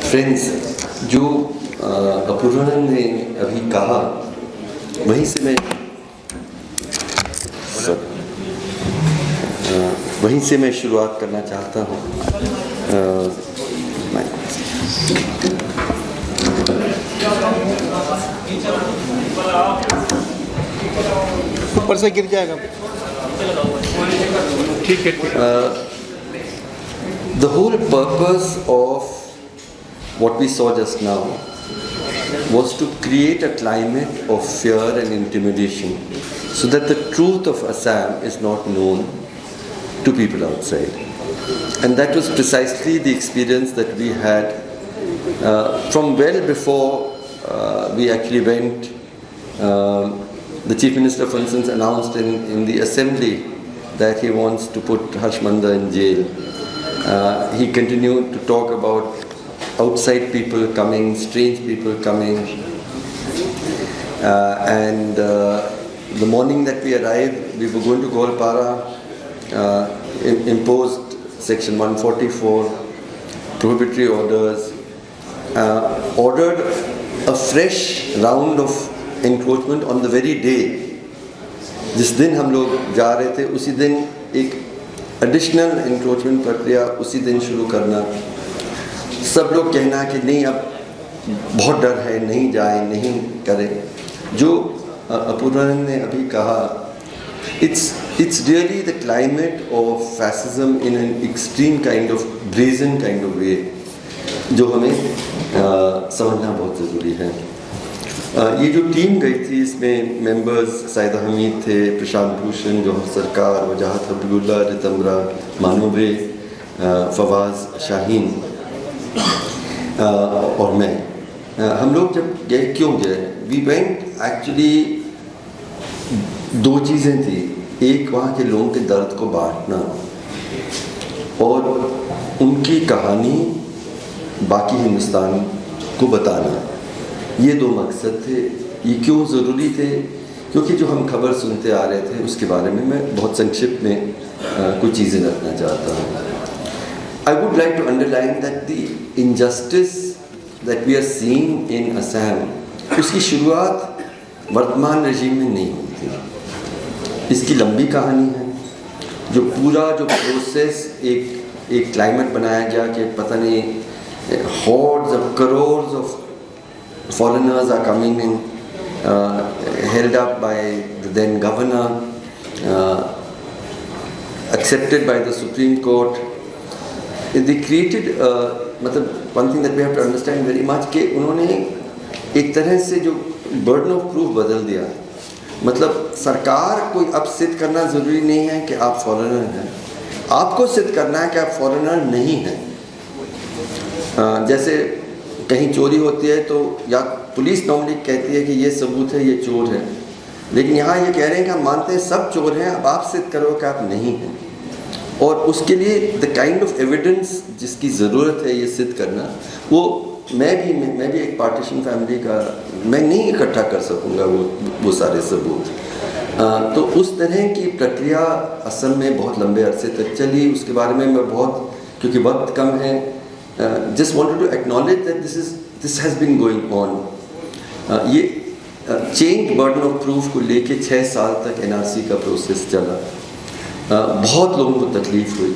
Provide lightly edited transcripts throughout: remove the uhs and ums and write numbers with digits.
Friends, जो अपूर्वानंद ने अभी कहा वहीं से मैं शुरुआत करना चाहता हूँ। ऊपर से गिर जाएगा। ठीक है। The whole purpose of what we saw just now was to create a climate of fear and intimidation so that the truth of Assam is not known to people outside. And that was precisely the experience that we had from well before we actually went. The Chief Minister, for instance, announced in the Assembly that he wants to put Harsh Manda in jail. He continued to talk about outside people coming, strange people coming. And the morning that we arrived, we were going to Golpara, imposed Section 144, prohibitory orders, ordered a fresh round of encroachment on the very day. जिस दिन हम लोग जा रहे थे उसी दिन एक एडिशनल इंक्रोचमेंट प्रक्रिया उसी दिन शुरू करना। सब लोग कहना कि नहीं, अब बहुत डर है, नहीं जाए, नहीं करें। जो अपूर्वानंद ने अभी कहा, it's really the climate of fascism in an extreme kind of brazen kind of way, जो हमें समझना बहुत ज़रूरी है। ये जो टीम गई थी, इसमें मेंबर्स साइदा हमीद थे, प्रशांत भूषण, जौहर सरकार, वजाहत हबीबुल्लाह, रितमरा मानवे, फवाज शाहीन और मैं। हम लोग जब गए, क्यों गए? वी वेंट एक्चुअली, दो चीज़ें थी। एक, वहाँ के लोगों के दर्द को बांटना और उनकी कहानी बाकी हिंदुस्तान को बताना। ये दो मकसद थे। ये क्यों ज़रूरी थे? क्योंकि जो हम खबर सुनते आ रहे थे उसके बारे में मैं बहुत संक्षिप्त में कुछ चीज़ें रखना चाहता हूँ। I would like to underline that the injustice that we are seeing in Assam, उसकी शुरुआत वर्तमान रजीम में नहीं हुई थी। इसकी लंबी कहानी है। जो पूरा जो प्रोसेस एक क्लाइमेट बनाया गया कि पता नहीं hordes of crores of foreigners are coming in, held up by the then governor, accepted by the Supreme Court. They created, मतलब one thing that we have to understand very much कि उन्होंने एक तरह से जो burden of proof बदल दिया। मतलब सरकार कोई अब सिद्ध करना ज़रूरी नहीं है कि आप फॉरेनर हैं, आपको सिद्ध करना है कि आप फॉरेनर नहीं हैं। जैसे कहीं चोरी होती है तो या पुलिस नॉर्मली कहती है कि ये सबूत है, ये चोर है, लेकिन यहाँ ये कह रहे हैं कि हम मानते हैं सब चोर हैं, अब आप सिद्ध करो कि आप नहीं हैं। और उसके लिए द काइंड ऑफ एविडेंस जिसकी ज़रूरत है ये सिद्ध करना, वो मैं भी एक पार्टीशन फैमिली का, मैं नहीं इकट्ठा कर सकूँगा वो सारे सबूत। तो उस तरह की प्रक्रिया असम में बहुत लंबे अरसे तक चली। उसके बारे में मैं बहुत, क्योंकि वक्त कम है, just wanted to acknowledge that this has been going on. ये चेंज बर्डन ऑफ प्रूफ को लेके 6 साल तक NRC का प्रोसेस चला। बहुत लोगों को तकलीफ हुई।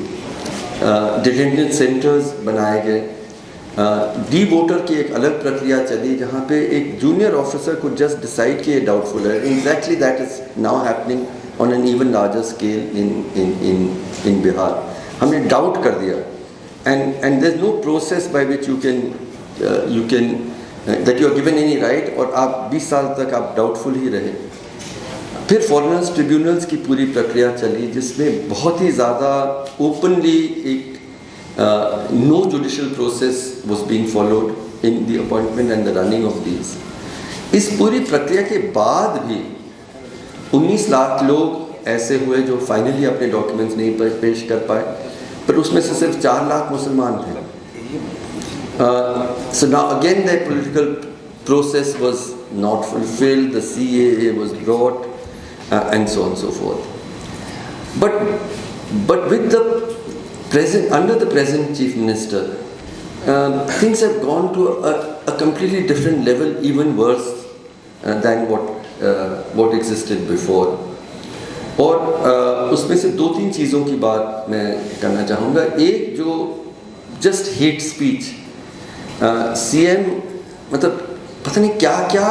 डिटेंशन सेंटर्स बनाए गए। डी वोटर की एक अलग प्रक्रिया चली जहाँ पे एक जूनियर ऑफिसर को जस्ट डिसाइड कि ये डाउटफुल है। Exactly that is now happening on an even larger scale in Bihar. हमने डाउट कर दिया। And there's no process by which you can that you are given any right, और आप 20 साल तक आप डाउटफुल ही रहे। फिर फॉरेनर्स ट्रिब्यूनल्स की पूरी प्रक्रिया चली जिसमें बहुत ही ज़्यादा ओपनली एक no judicial process was being followed in the appointment and the running of these. इस पूरी प्रक्रिया के बाद भी 19 लाख लोग ऐसे हुए जो फाइनली अपने डॉक्यूमेंट्स नहीं पेश कर पाए, पर उसमें से सिर्फ 4 लाख मुसलमान थे। So now again the political process was not fulfilled, the CAA was brought, and so on and so forth. But with the present, under the present Chief Minister, things have gone to a completely different level, even worse than what existed before. और उसमें से 2-3 चीज़ों की बात मैं करना चाहूँगा। एक जो जस्ट हेट स्पीच, सीएम मतलब पता नहीं क्या क्या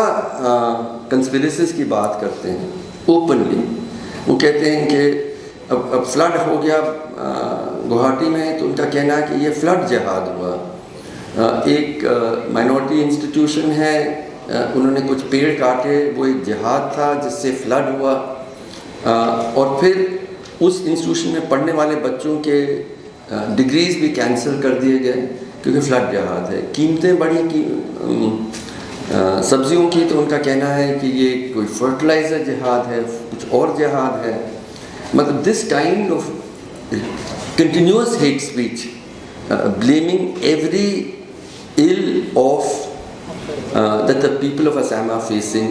कंस्पिरेसीज की बात करते हैं ओपनली। वो कहते हैं कि अब फ्लड हो गया गुवाहाटी में, तो उनका कहना है कि ये फ्लड जिहाद हुआ। एक माइनॉरिटी इंस्टीट्यूशन है, उन्होंने कुछ पेड़ काटे, वो एक जिहाद था जिससे फ्लड हुआ। और फिर उस इंस्टीट्यूशन में पढ़ने वाले बच्चों के डिग्रीज भी कैंसिल कर दिए गए क्योंकि फ्लड जिहाद है। कीमतें बढ़ी की सब्जियों की, तो उनका कहना है कि ये कोई फर्टिलाइज़र जिहाद है, कुछ और जिहाद है। मतलब this kind of continuous hate speech, blaming every ill of that the people of Assam are facing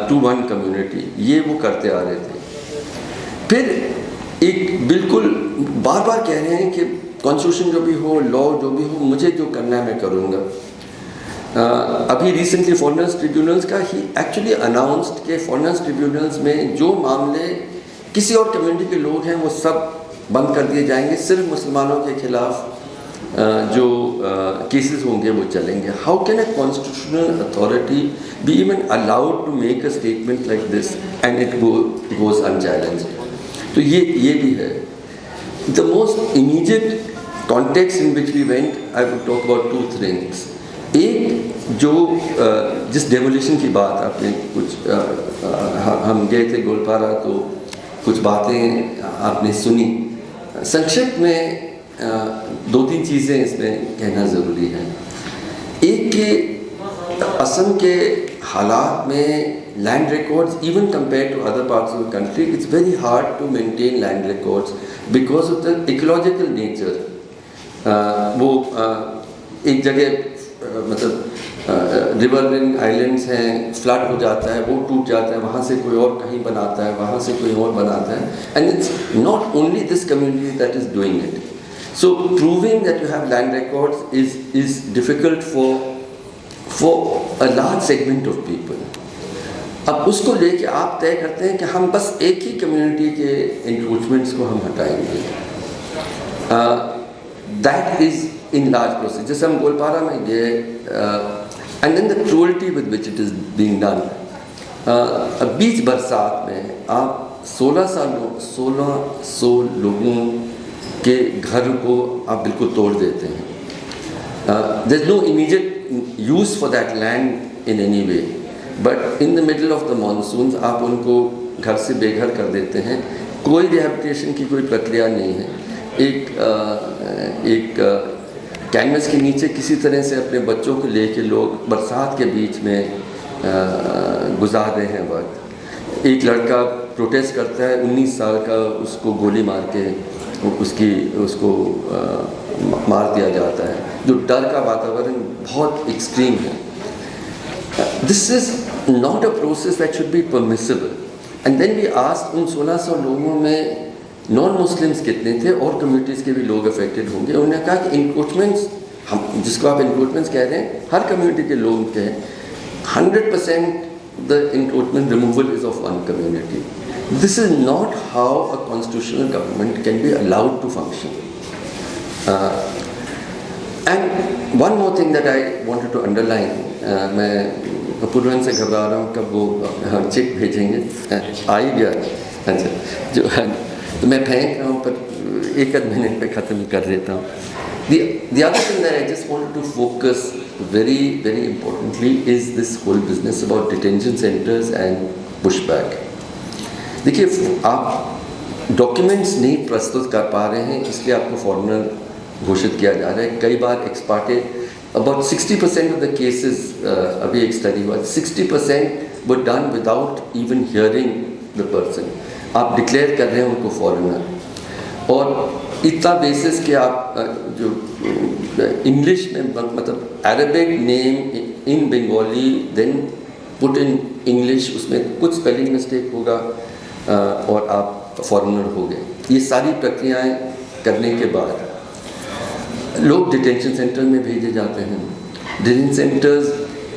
to one community, ये वो करते आ रहे थे। फिर एक बिल्कुल बार बार कह रहे हैं कि कॉन्स्टिट्यूशन जो भी हो, लॉ जो भी हो, मुझे जो करना है मैं करूँगा। अभी रिसेंटली फॉरेनर्स ट्रिब्यूनल्स का ही एक्चुअली अनाउंस्ड कि फॉरेनर्स ट्रिब्यूनल्स में जो मामले किसी और कम्युनिटी के लोग हैं वो सब बंद कर दिए जाएंगे, सिर्फ मुसलमानों के खिलाफ जो केसेस होंगे वो चलेंगे। How can a constitutional authority be even allowed to make a statement like this and it goes unchallenged? तो ये भी है। The most immediate context in which we went, I would talk about 2 things. एक जो जिस demolition की बात आपने कुछ हम गए थे गोलपारा, तो कुछ बातें आपने सुनी। संक्षिप्त में 2-3 चीज़ें इसमें कहना ज़रूरी है। एक कि असम के हालात में land records, even compare to other parts of the country, it's very hard to maintain land records because of the ecological nature. वो एक जगह मतलब रिवरलिन आइलैंड्स हैं, फ्लड हो जाता है, वो टूट जाता है, वहाँ से कोई और कहीं बनाता है, वहाँ से कोई और बनाता है, and it's not only this community that is doing it. So proving that you have land records is difficult for a large segment of people. अब उसको लेके आप तय करते हैं कि हम बस एक ही कम्युनिटी के इंक्रोचमेंट्स को हम हटाएंगे। That is in large process. जैसे हम गोलपारा में गए, and then the cruelty with which it is being done. बीच बरसात में आप 1600 लोगों के घर को आप बिल्कुल तोड़ देते हैं। There is no immediate use for that land in any way, but in the middle of the monsoon आप उनको घर से बेघर कर देते हैं। कोई रिहैबिलिटेशन की कोई प्रक्रिया नहीं है। एक कैनवस के नीचे किसी तरह से अपने बच्चों को लेके लोग बरसात के बीच में गुजार रहे हैं वक्त। एक लड़का प्रोटेस्ट करता है, 19 साल का, उसको गोली मार के उसको मार दिया जाता है। जो डर का वातावरण बहुत एक्सट्रीम है। This is not a process that should be permissible. And then we asked उन 1600 लोगों में नॉन मुस्लिम्स कितने थे और कम्युनिटीज़ के भी लोग अफेक्टेड होंगे। उन्होंने कहा कि इंक्रोचमेंट्स, हम जिसको आप इंक्रोचमेंट्स कह रहे हैं, हर कम्युनिटी के लोग के 100% the encroachment removal is of one community. This is not how a constitutional government can be allowed to function. And one more thing that I wanted to underline, मैं पूर्वन से घबरा रहा हूँ कब वो चेक भेजेंगे। आ ही गया, अच्छा जो तो मैं फेंक रहा हूँ पर 1 मिनट पे ख़त्म कर देता हूँ। The other thing that I just wanted to focus very importantly is this whole business about detention centers and pushback. देखिए, आप डॉक्यूमेंट्स नहीं प्रस्तुत कर पा रहे हैं, इसलिए आपको फॉरेनर घोषित किया जा रहा है। कई बार एक्सपार्टे अबाउट 60% ऑफ द केसेस, अभी एक स्टडी हुआ, 60% were done without even hearing the person. आप डिक्लेयर कर रहे हैं उनको फॉरेनर, और इतना बेसिस कि आप जो इंग्लिश में मतलब Arabic name in Bengali then put in English, उसमें कुछ स्पेलिंग मिस्टेक होगा और आप फॉरेनर हो गए। ये सारी प्रक्रियाएं करने के बाद लोग डिटेंशन सेंटर में भेजे जाते हैं। डिटेंशन सेंटर्स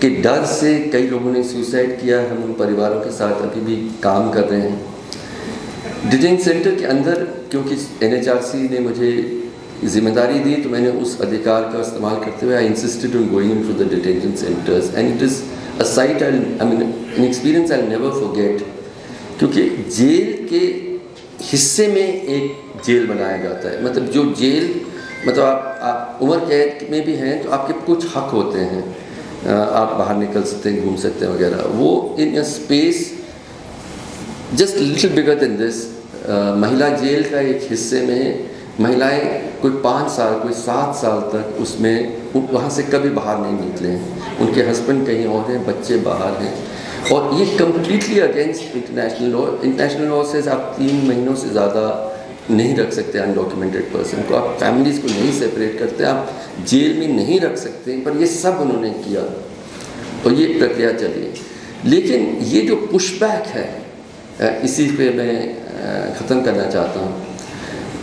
के डर से कई लोगों ने सुसाइड किया। हम उन परिवारों के साथ अभी भी काम कर रहे हैं। डिटेंशन सेंटर के अंदर क्योंकि NHRC ने मुझे जिम्मेदारी दी, तो मैंने उस अधिकार का इस्तेमाल करते हुए आई insisted on going into the detention centres and it is a site I mean an experience I never forget. क्योंकि जेल के हिस्से में एक जेल बनाया जाता है, मतलब जो जेल मतलब आप उम्र कैद में भी हैं तो आपके कुछ हक होते हैं, आप बाहर निकल सकते हैं, घूम सकते हैं वगैरह। वो in a space just little bigger than this, महिला जेल का एक हिस्से में महिलाएं कोई 5 साल कोई 7 साल तक उसमें वहाँ से कभी बाहर नहीं निकले हैं। उनके हस्बैंड कहीं और हैं, बच्चे बाहर हैं, और ये completely against international law. International law से आप 3 महीनों से ज़्यादा नहीं रख सकते अनडॉक्यूमेंटेड पर्सन को, आप फैमिलीज़ को नहीं सेपरेट करते, आप जेल में नहीं रख सकते। पर ये सब उन्होंने किया और ये प्रक्रिया चली। लेकिन ये जो पुशबैक है, इसी पे मैं ख़त्म करना चाहता हूँ।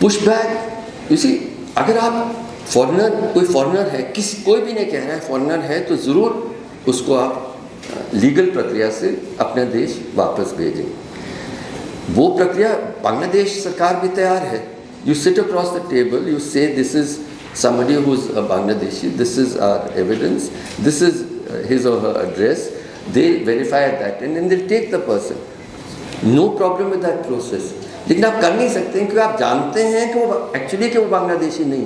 पुशबैक इसी, अगर आप कोई फॉरेनर है, कोई भी नहीं कह रहा है फॉरेनर है, तो ज़रूर उसको आप लीगल प्रक्रिया से अपने देश वापस भेजें। वो प्रक्रिया बांग्लादेश सरकार भी तैयार है। You sit across the table, you say this is somebody who's a Bangladeshi, this is our evidence, this is his or her address, they'll verify that and then they'll take the person. No problem with that process. लेकिन आप कर नहीं सकते क्योंकि आप जानते हैं कि वो एक्चुअली कि वो बांग्लादेशी नहीं।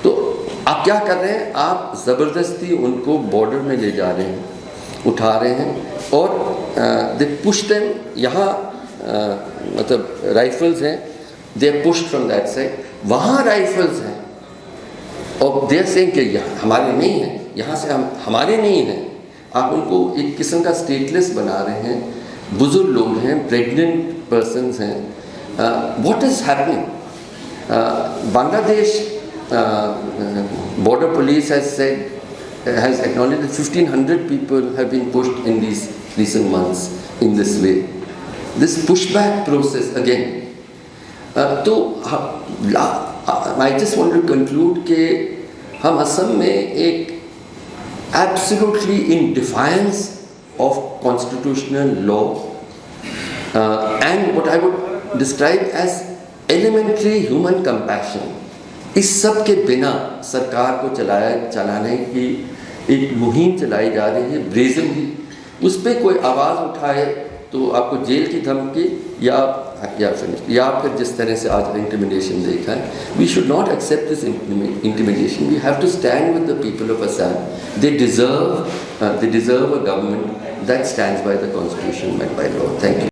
तो आप क्या कर रहे हैं, आप ज़बरदस्ती उनको बॉर्डर में ले जा रहे हैं, उठा रहे हैं और दे पुश देम। यहाँ मतलब राइफल्स हैं, दे पुश्ड फ्रॉम दैट साइड, वहाँ राइफल्स हैं और देर से कि हमारे नहीं हैं, यहाँ से हमारे नहीं हैं। आप उनको एक किस्म का स्टेटलेस बना रहे हैं। बुजुर्ग लोग हैं, प्रेग्नेंट पर्सन्स हैं। What is happening? Bangladesh border police has acknowledged that 1,500 people have been pushed in these recent months in this way. This pushback process again. तो I just want to conclude कि हम असम में एक absolutely in defiance of constitutional law and what I would describe as elementary human compassion, इस सब के बिना सरकार को चलाने की एक मुहिम चलाई जा रही है ब्रेजनली। उस पर कोई आवाज़ उठाए तो आपको जेल की धमकी या फिर जिस तरह से आज इंटिमिडेशन देखा है, we should not accept this intimidation. We have to stand with the people of Assam. They deserve a government that stands by the constitution and by law. Thank you.